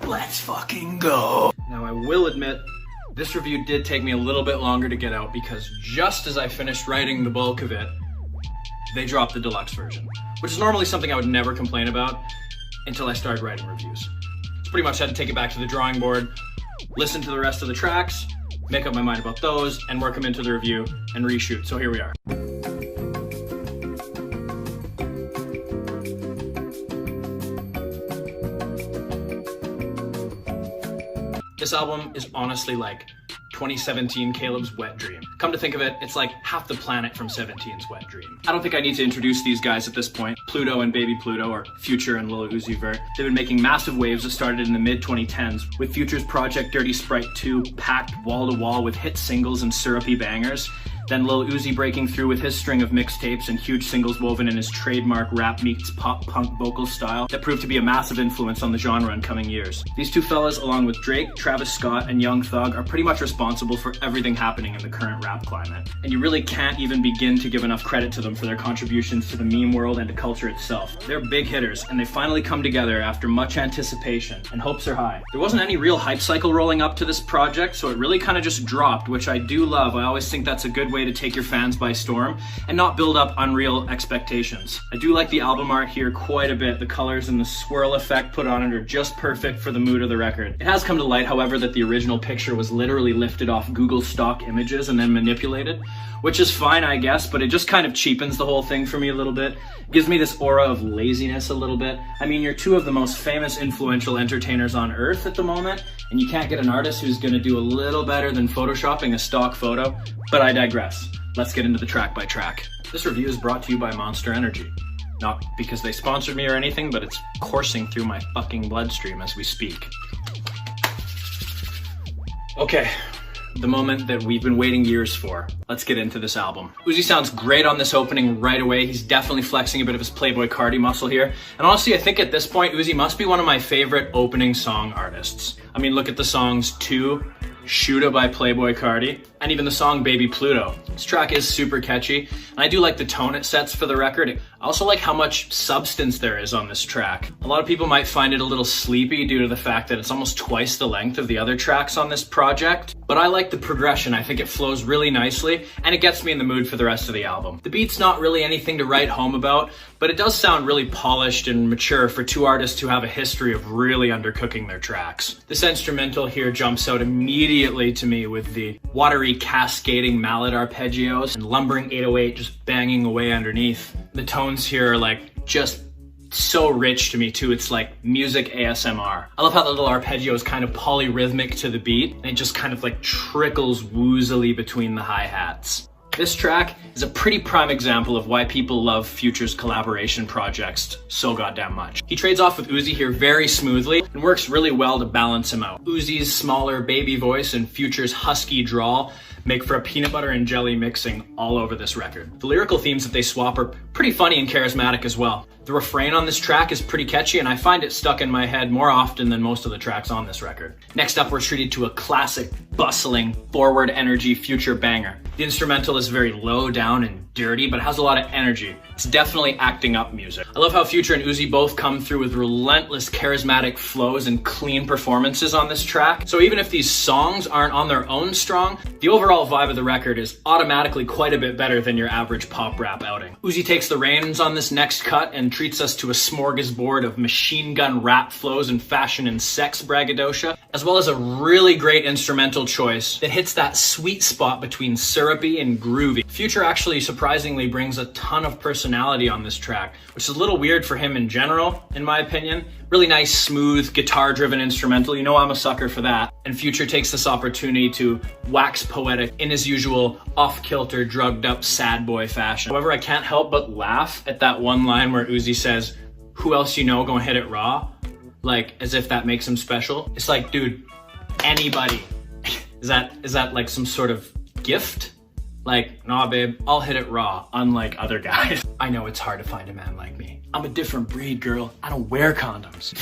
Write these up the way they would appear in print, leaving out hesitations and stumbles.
Let's fucking go. Now I will admit, this review did take me a little bit longer to get out because just as I finished writing the bulk of it, they dropped the deluxe version, which is normally something I would never complain about until I started writing reviews. So pretty much had to take it back to the drawing board, listen to the rest of the tracks, make up my mind about those, and work them into the review and reshoot. So here we are. This album is honestly like 2017 Caleb's Wet Dream. Come to think of it, it's like half the planet from 17's Wet Dream. I don't think I need to introduce these guys at this point. PLUTO and Baby PLUTO, or Future and Lil Uzi Vert. They've been making massive waves that started in the mid-2010s, with Future's project Dirty Sprite 2 packed wall to wall with hit singles and syrupy bangers. Then Lil Uzi breaking through with his string of mixtapes and huge singles woven in his trademark rap meets pop punk vocal style that proved to be a massive influence on the genre in coming years. These two fellas, along with Drake, Travis Scott, and Young Thug, are pretty much responsible for everything happening in the current rap climate. And you really can't even begin to give enough credit to them for their contributions to the meme world and to culture itself. They're big hitters, and they finally come together after much anticipation, and hopes are high. There wasn't any real hype cycle rolling up to this project, so it really kind of just dropped, which I do love. I always think that's a good way to take your fans by storm and not build up unreal expectations. I do like the album art here quite a bit. The colors and the swirl effect put on it are just perfect for the mood of the record. It has come to light, however, that the original picture was literally lifted off Google stock images and then manipulated, which is fine, I guess, but it just kind of cheapens the whole thing for me a little bit. It gives me this aura of laziness a little bit. I mean, you're two of the most famous, influential entertainers on earth at the moment, and you can't get an artist who's gonna do a little better than photoshopping a stock photo, but I digress. Let's get into the track by track. This review is brought to you by Monster Energy. Not because they sponsored me or anything, but it's coursing through my fucking bloodstream as we speak. Okay, the moment that we've been waiting years for. Let's get into this album. Uzi sounds great on this opening right away. He's definitely flexing a bit of his Playboy Cardi muscle here. And honestly, I think at this point, Uzi must be one of my favorite opening song artists. I mean, look at the songs 2, Shoota by Playboy Cardi, and even the song Baby PLUTO. This track is super catchy, and I do like the tone it sets for the record. I also like how much substance there is on this track. A lot of people might find it a little sleepy due to the fact that it's almost twice the length of the other tracks on this project, but I like the progression. I think it flows really nicely, and it gets me in the mood for the rest of the album. The beat's not really anything to write home about, but it does sound really polished and mature for two artists who have a history of really undercooking their tracks. This instrumental here jumps out immediately to me with the watery cascading mallet arpeggios and lumbering 808 just banging away underneath. The tones here are like just so rich to me too. It's like music ASMR. I love how the little arpeggio is kind of polyrhythmic to the beat, and it just kind of like trickles woozily between the hi-hats. This track is a pretty prime example of why people love Future's collaboration projects so goddamn much. He trades off with Uzi here very smoothly and works really well to balance him out. Uzi's smaller baby voice and Future's husky drawl make for a peanut butter and jelly mixing all over this record. The lyrical themes that they swap are pretty funny and charismatic as well. The refrain on this track is pretty catchy, and I find it stuck in my head more often than most of the tracks on this record. Next up, we're treated to a classic, bustling, forward energy Future banger. The instrumental is very low down and dirty, but it has a lot of energy. It's definitely acting up music. I love how Future and Uzi both come through with relentless charismatic flows and clean performances on this track. So even if these songs aren't on their own strong, the overall vibe of the record is automatically quite a bit better than your average pop rap outing. Uzi takes the reins on this next cut and treats us to a smorgasbord of machine gun rap flows and fashion and sex braggadocio, as well as a really great instrumental choice that hits that sweet spot between syrupy and groovy. Future actually surprisingly brings a ton of personality on this track, which is a little weird for him in general, in my opinion. Really nice, smooth, guitar-driven instrumental. You know I'm a sucker for that. And Future takes this opportunity to wax poetic in his usual off-kilter, drugged-up sad boy fashion. However, I can't help but laugh at that one line where Uzi says, "Who else you know gonna hit it raw?" Like, as if that makes him special. It's like, dude, anybody. Is that like some sort of gift? Like, nah babe, I'll hit it raw, unlike other guys. I know it's hard to find a man like me. I'm a different breed, girl. I don't wear condoms.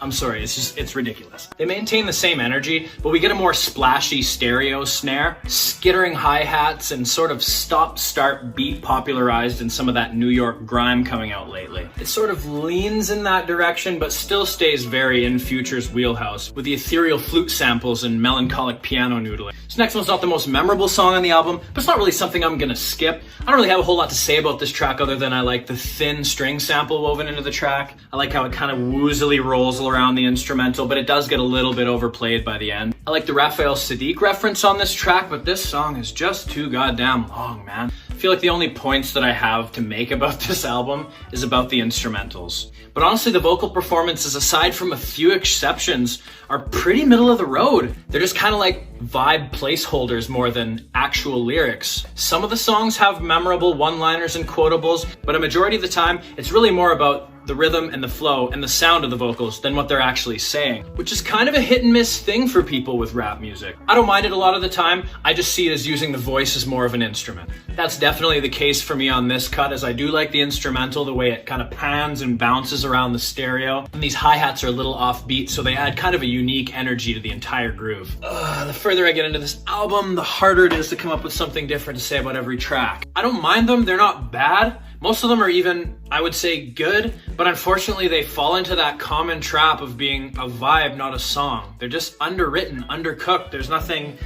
I'm sorry, it's ridiculous. They maintain the same energy, but we get a more splashy stereo snare, skittering hi-hats, and sort of stop-start beat popularized in some of that New York grime coming out lately. It sort of leans in that direction, but still stays very in Future's wheelhouse, with the ethereal flute samples and melancholic piano noodling. This next one's not the most memorable song on the album, but it's not really something I'm gonna skip. I don't really have a whole lot to say about this track other than I like the thin string sample woven into the track. I like how it kind of woozily rolls around the instrumental, but it does get a little bit overplayed by the end. I like the Raphael Sadiq reference on this track, but this song is just too goddamn long, man. I feel like the only points that I have to make about this album is about the instrumentals. But honestly, the vocal performances, aside from a few exceptions, are pretty middle of the road. They're just kind of like vibe placeholders more than actual lyrics. Some of the songs have memorable one-liners and quotables, but a majority of the time, it's really more about the rhythm and the flow and the sound of the vocals than what they're actually saying, which is kind of a hit and miss thing for people with rap music. I don't mind it a lot of the time, I just see it as using the voice as more of an instrument. That's definitely the case for me on this cut, as I do like the instrumental, the way it kind of pans and bounces around the stereo, and these hi-hats are a little offbeat, so they add kind of a unique energy to the entire groove. The further I get into this album, the harder it is to come up with something different to say about every track. I don't mind them, they're not bad. Most of them are even, I would say, good, but unfortunately they fall into that common trap of being a vibe, not a song. They're just underwritten, undercooked. There's nothing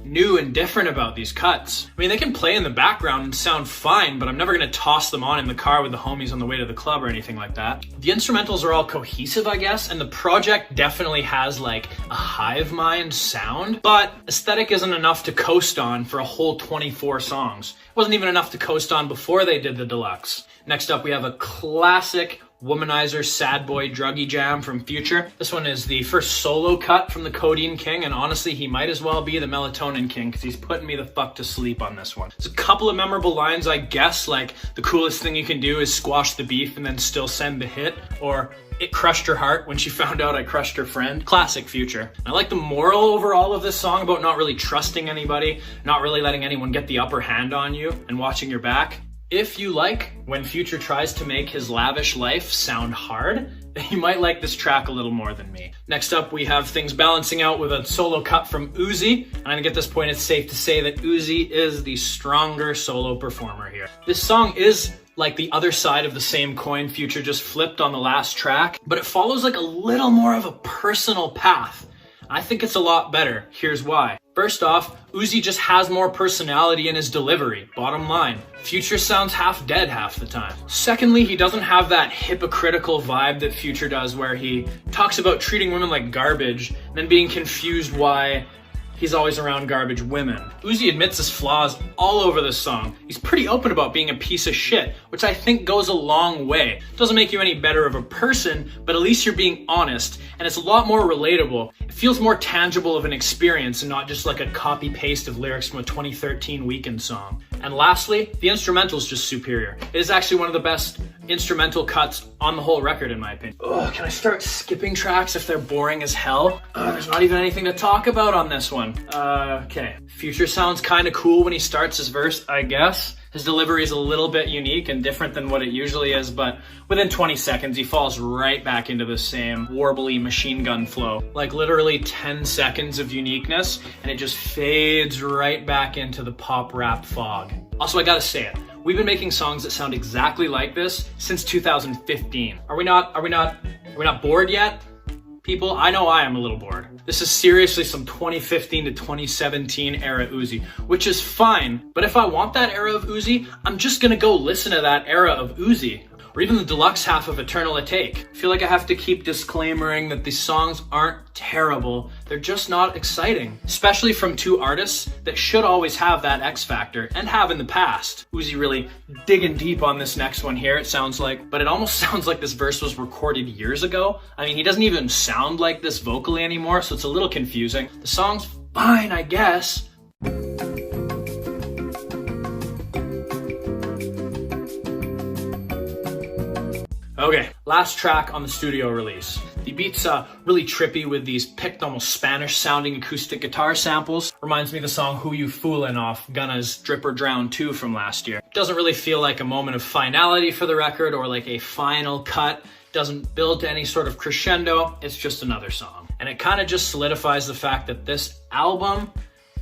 new and different about these cuts. I mean, they can play in the background and sound fine, but I'm never gonna toss them on in the car with the homies on the way to the club or anything like that. The instrumentals are all cohesive, I guess, and the project definitely has like a hive mind sound, but aesthetic isn't enough to coast on for a whole 24 songs. It wasn't even enough to coast on before they did the deluxe. Next up, we have a classic womanizer sad boy druggy jam from Future. This one is the first solo cut from the Codeine King, and honestly he might as well be the Melatonin King because he's putting me the fuck to sleep on this one. There's a couple of memorable lines, I guess, like the coolest thing you can do is squash the beef and then still send the hit, or it crushed her heart when she found out I crushed her friend. Classic Future. I like the moral overall of this song about not really trusting anybody, not really letting anyone get the upper hand on you, and watching your back. If you like when Future tries to make his lavish life sound hard, you might like this track a little more than me. Next up, we have things balancing out with a solo cut from Uzi. And I think at this point, it's safe to say that Uzi is the stronger solo performer here. This song is like the other side of the same coin Future just flipped on the last track, but it follows like a little more of a personal path. I think it's a lot better. Here's why. First off, Uzi just has more personality in his delivery, bottom line. Future sounds half dead half the time. Secondly, he doesn't have that hypocritical vibe that Future does where he talks about treating women like garbage and then being confused why he's always around garbage women. Uzi admits his flaws all over this song. He's pretty open about being a piece of shit, which I think goes a long way. Doesn't make you any better of a person, but at least you're being honest, and it's a lot more relatable. It feels more tangible of an experience and not just like a copy paste of lyrics from a 2013 Weeknd song. And lastly, the instrumental is just superior. It is actually one of the best instrumental cuts on the whole record in my opinion. Ugh, can I start skipping tracks if they're boring as hell? There's not even anything to talk about on this one. Okay. Future sounds kind of cool when he starts his verse, I guess. His delivery is a little bit unique and different than what it usually is, but within 20 seconds, he falls right back into the same warbly machine gun flow. Like literally 10 seconds of uniqueness, and it just fades right back into the pop rap fog. Also, I gotta say it. We've been making songs that sound exactly like this since 2015. Are we not bored yet? People, I know I am a little bored. This is seriously some 2015 to 2017 era Uzi, which is fine, but if I want that era of Uzi, I'm just gonna go listen to that era of Uzi. Or even the deluxe half of Eternal Atake. I feel like I have to keep disclaimering that these songs aren't terrible, they're just not exciting. Especially from two artists that should always have that X factor, and have in the past. Uzi really digging deep on this next one here, it sounds like, but it almost sounds like this verse was recorded years ago. I mean, he doesn't even sound like this vocally anymore, so it's a little confusing. The song's fine, I guess. Okay, last track on the studio release. The beat's really trippy with these picked almost Spanish sounding acoustic guitar samples. Reminds me of the song Who You Foolin' off Gunna's Drip or Drown 2 from last year. Doesn't really feel like a moment of finality for the record or like a final cut. doesn't build to any sort of crescendo, it's just another song. And it kind of just solidifies the fact that this album,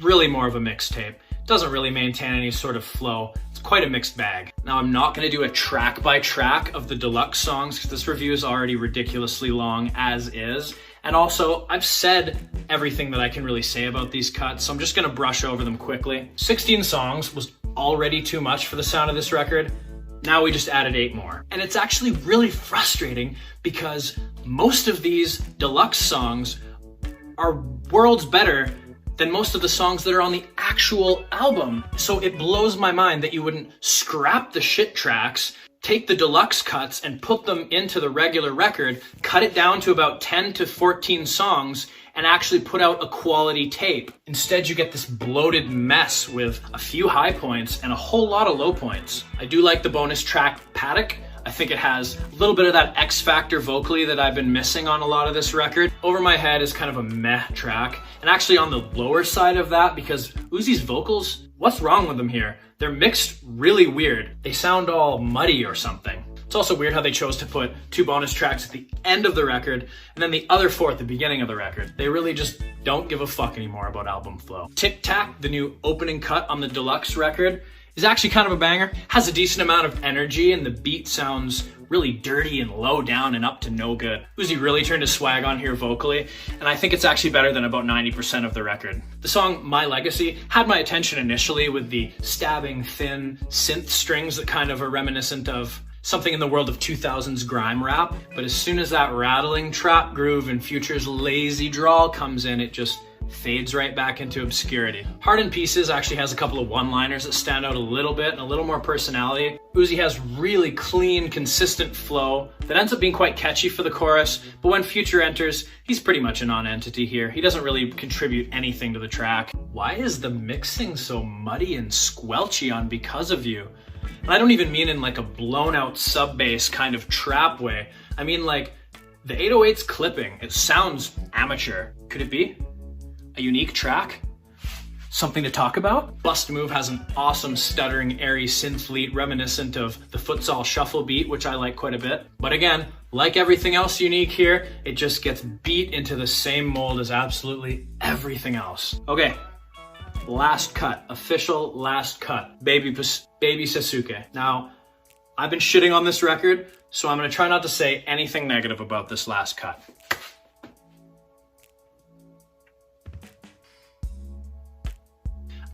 really more of a mixtape, doesn't really maintain any sort of flow. It's quite a mixed bag. Now, I'm not gonna do a track by track of the deluxe songs because this review is already ridiculously long as is. And also, I've said everything that I can really say about these cuts, so I'm just gonna brush over them quickly. 16 songs was already too much for the sound of this record. Now we just added 8 more. And it's actually really frustrating because most of these deluxe songs are worlds better than most of the songs that are on the actual album. So it blows my mind that you wouldn't scrap the shit tracks, take the deluxe cuts and put them into the regular record, cut it down to about 10 to 14 songs, and actually put out a quality tape. Instead, you get this bloated mess with a few high points and a whole lot of low points. I do like the bonus track, Paddock. I think it has a little bit of that X factor vocally that I've been missing on a lot of this record. Over My Head is kind of a meh track. And actually on the lower side of that, because Uzi's vocals, what's wrong with them here? They're mixed really weird. They sound all muddy or something. It's also weird how they chose to put 2 bonus tracks at the end of the record and then the other 4 at the beginning of the record. They really just don't give a fuck anymore about album flow. Tic Tac, the new opening cut on the deluxe record, is actually kind of a banger. Has a decent amount of energy and the beat sounds really dirty and low down and up to no good. Uzi really turned his swag on here vocally, and I think it's actually better than about 90% of the record. The song My Legacy had my attention initially with the stabbing thin synth strings that kind of are reminiscent of something in the world of 2000s grime rap, but as soon as that rattling trap groove and Future's lazy drawl comes in, it just fades right back into obscurity. Heart in Pieces actually has a couple of one-liners that stand out a little bit and a little more personality. Uzi has really clean, consistent flow that ends up being quite catchy for the chorus, but when Future enters, he's pretty much a non-entity here. He doesn't really contribute anything to the track. Why is the mixing so muddy and squelchy on Because of You? And I don't even mean in like a blown out sub bass kind of trap way. I mean like the 808's clipping. It sounds amateur. Could it be a unique track? Something to talk about? Bust Move has an awesome stuttering airy synth lead reminiscent of the Futsal Shuffle beat, which I like quite a bit. But again, like everything else unique here, it just gets beat into the same mold as absolutely everything else. Okay, last cut, official last cut, Baby Sasuke. Now, I've been shitting on this record, so I'm gonna try not to say anything negative about this last cut.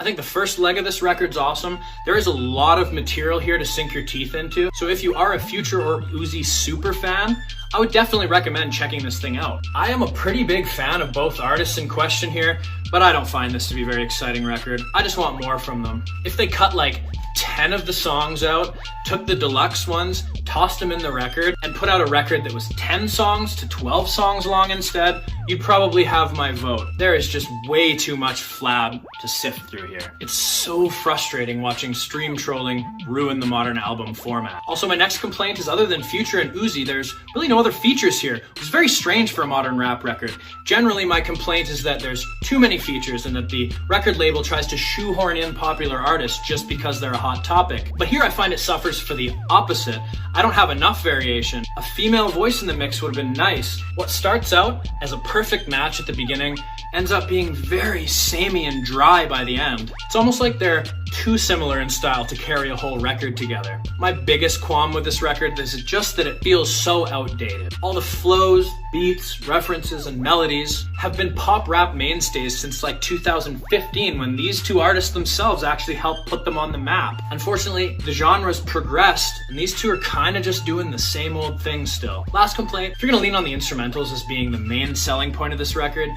I think the first leg of this record's awesome. There is a lot of material here to sink your teeth into. So if you are a Future or Uzi super fan, I would definitely recommend checking this thing out. I am a pretty big fan of both artists in question here, but I don't find this to be a very exciting record. I just want more from them. If they cut like 10 of the songs out, took the deluxe ones, tossed them in the record, and put out a record that was 10 songs to 12 songs long instead, you'd probably have my vote. There is just way too much flab to sift through here. It's so frustrating watching stream trolling ruin the modern album format. Also, my next complaint is other than Future and Uzi, there's really no other features here, which is very strange for a modern rap record. Generally, my complaint is that there's too many features and that the record label tries to shoehorn in popular artists just because they're a hot topic. But here I find it suffers for the opposite. I don't have enough variation. A female voice in the mix would have been nice. What starts out as a perfect match at the beginning ends up being very samey and dry by the end. It's almost like they're too similar in style to carry a whole record together. My biggest qualm with this record is just that it feels so outdated. All the flows, beats, references, and melodies have been pop rap mainstays since like 2015 when these two artists themselves actually helped put them on the map. Unfortunately, the genre's progressed and these two are kind of just doing the same old thing still. Last complaint, if you're gonna lean on the instrumentals as being the main selling point of this record,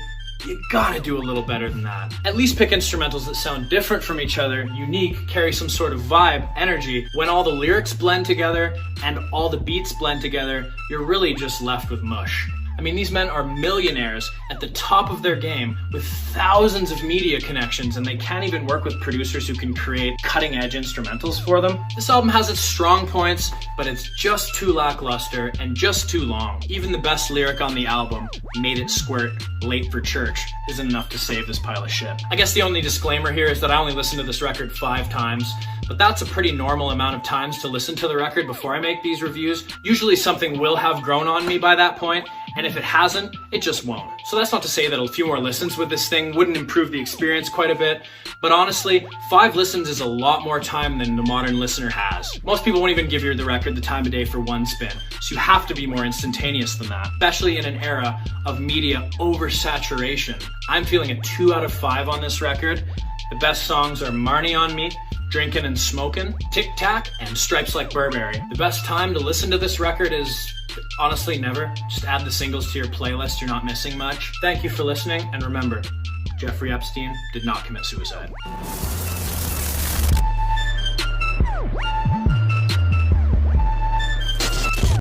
you gotta do a little better than that. At least pick instrumentals that sound different from each other, unique, carry some sort of vibe, energy. When all the lyrics blend together and all the beats blend together, you're really just left with mush. I mean, these men are millionaires at the top of their game with thousands of media connections, and they can't even work with producers who can create cutting-edge instrumentals for them. This album has its strong points, but it's just too lackluster and just too long. Even the best lyric on the album, "Made it squirt, late for church," isn't enough to save this pile of shit. I guess the only disclaimer here is that I only listened to this record 5 times, but that's a pretty normal amount of times to listen to the record before I make these reviews. Usually something will have grown on me by that point, and if it hasn't, it just won't. So that's not to say that a few more listens with this thing wouldn't improve the experience quite a bit, but honestly, 5 listens is a lot more time than the modern listener has. Most people won't even give the record the time of day for one spin, so you have to be more instantaneous than that, especially in an era of media oversaturation. I'm feeling a 2 out of 5 on this record. The best songs are Marnie on Me, Drinkin' and Smokin', Tic Tac, and Stripes Like Burberry. The best time to listen to this record is honestly never. Just add the singles to your playlist, you're not missing much. Thank you for listening, and remember, Jeffrey Epstein did not commit suicide.